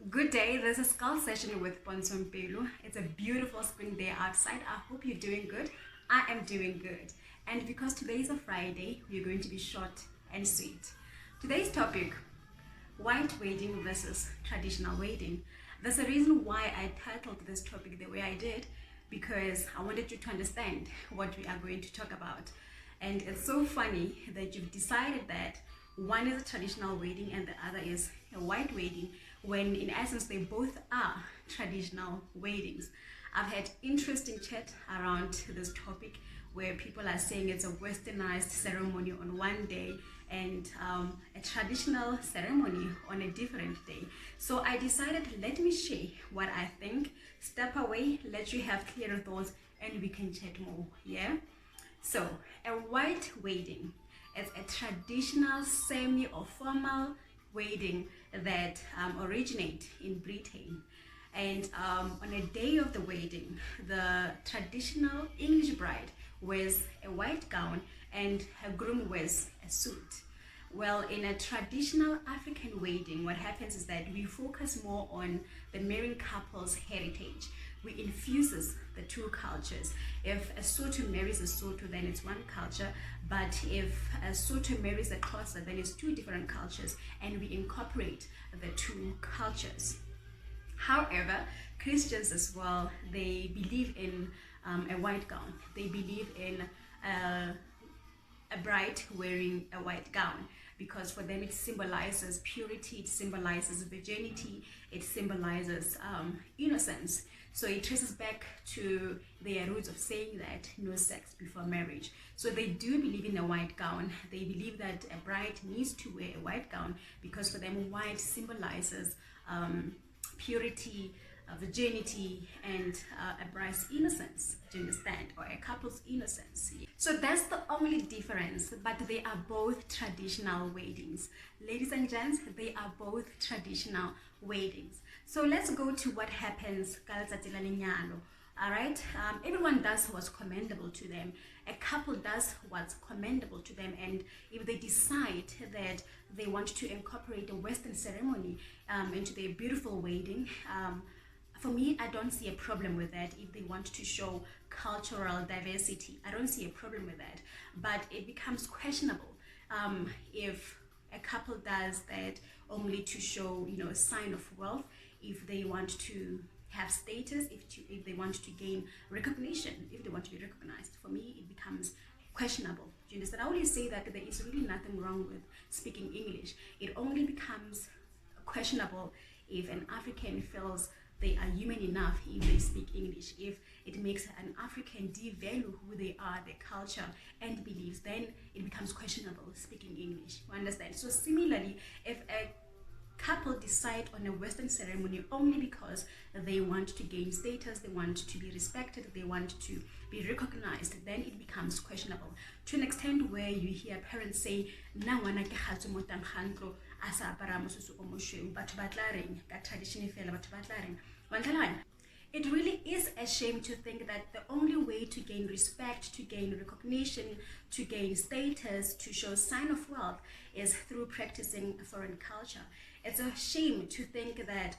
Good day, this is Skull Session with Pontsho Mpelo. It's a beautiful spring day outside. I hope you're doing good. I am doing good. And because today is a Friday, we're going to be short and sweet. Today's topic, white wedding versus traditional wedding. There's a reason why I titled this topic the way I did, because I wanted you to understand what we are going to talk about. And it's so funny that you've decided that one is a traditional wedding and the other is a white wedding, when in essence they both are traditional weddings. I've had interesting chat around this topic where people are saying it's a westernized ceremony on one day and a traditional ceremony on a different day. So I decided, let me share what I think, step away, let you have clearer thoughts, and we can chat more. Yeah. So a white wedding is a traditional semi or formal wedding that originate in Britain. And on a day of the wedding, the traditional English bride wears a white gown and her groom wears a suit. Well, in a traditional African wedding, what happens is that we focus more on the married couple's heritage. We infuses the two cultures. If a Soto marries a Soto, then it's one culture, but if a Soto marries a Xhosa, then it's two different cultures, and we incorporate the two cultures. However, Christians as well, they believe in a white gown. They believe in a bride wearing a white gown, because for them it symbolizes purity, it symbolizes virginity, it symbolizes innocence. So it traces back to their roots of saying that no sex before marriage. So they do believe in a white gown. They believe that a bride needs to wear a white gown because for them white symbolizes purity, virginity, and a bride's innocence, do you understand, or a couple's innocence. So that's the only difference, but they are both traditional weddings. Ladies and gents, they are both traditional weddings. So let's go to what happens ka letsatsi la lenyalo. All right, everyone does what's commendable to them. A couple does what's commendable to them, and if they decide that they want to incorporate a Western ceremony into their beautiful wedding, for me, I don't see a problem with that. If they want to show cultural diversity, I don't see a problem with that. But it becomes questionable if a couple does that only to show, a sign of wealth, if they want to have status, if they want to gain recognition, if they want to be recognized. For me, it becomes questionable. Do you understand? I always say that there is really nothing wrong with speaking English. It only becomes questionable if an African feels they are human enough if they speak English. If it makes an African devalue who they are, their culture and beliefs, then it becomes questionable speaking English. You understand? So similarly, if a couple decide on a Western ceremony only because they want to gain status, they want to be respected, they want to be recognized, then it becomes questionable to an extent where you hear parents say, "Na ngwana ke khatso mo tang gantlo a sa apara mosusu o moshweu, batho ba tla reng ka tradition fela, batho ba tla reng." Wa ntlhalanya? It really is a shame to think that the only way to gain respect, to gain recognition, to gain status, to show sign of wealth is through practicing a foreign culture. It's a shame to think that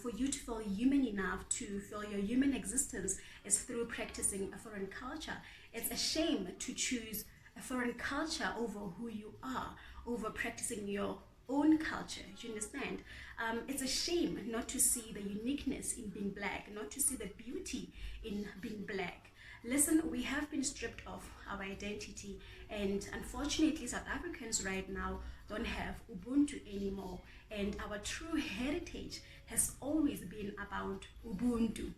for you to feel human enough, to feel your human existence, is through practicing a foreign culture. It's a shame to choose a foreign culture over who you are, over practicing your own culture. Do you understand? It's a shame not to see the uniqueness in being black, not to see the beauty in being black. Listen, we have been stripped of our identity, and unfortunately South Africans right now don't have Ubuntu anymore, and our true heritage has always been about Ubuntu,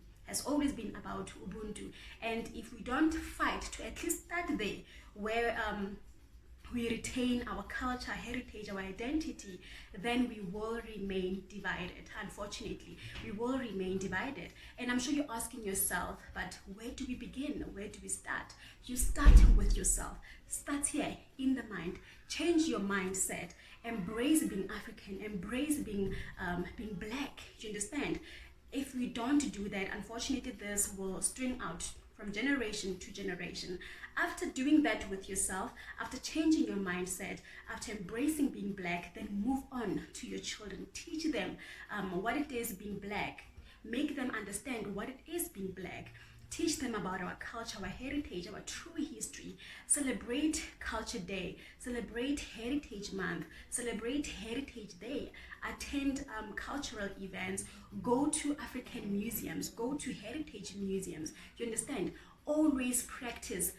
and if we don't fight to at least start there, where we retain our culture, heritage, our identity, then we will remain divided. Unfortunately, we will remain divided. And I'm sure you're asking yourself, but where do we begin? Where do we start? You start with yourself. Start here in the mind. Change your mindset. Embrace being African. Embrace being black. Do you understand? If we don't do that, unfortunately, this will string out from generation to generation. After doing that with yourself, after changing your mindset, after embracing being black, then move on to your children. Teach them what it is being black. Make them understand what it is being black. Teach them about our culture, our heritage, our true history. Celebrate Culture Day. Celebrate Heritage Month. Celebrate Heritage Day. Attend cultural events. Go to African museums. Go to heritage museums. You understand? Always practice.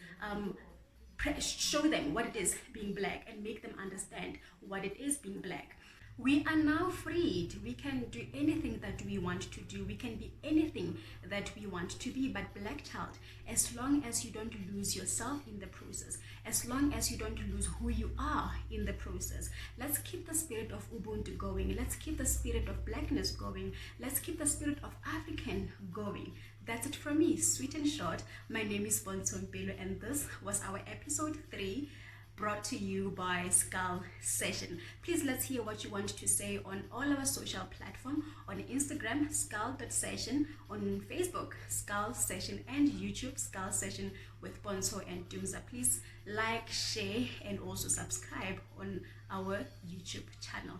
Show them what it is being black and make them understand what it is being black. We are now freed. We can do anything that we want to do. We can be anything that we want to be. But black child, as long as you don't lose yourself in the process, as long as you don't lose who you are in the process, let's keep the spirit of Ubuntu going. Let's keep the spirit of blackness going. Let's keep the spirit of African going. That's it from me, sweet and short. My name is Pontsho Mpelo, and this was our episode 3, brought to you by Skull Session. Please, let's hear what you want to say on all our social platform. On Instagram, skull.session, on Facebook, Skull Session, and YouTube, Skull Session with Pontsho and Dumza. Please like, share, and also subscribe on our YouTube channel.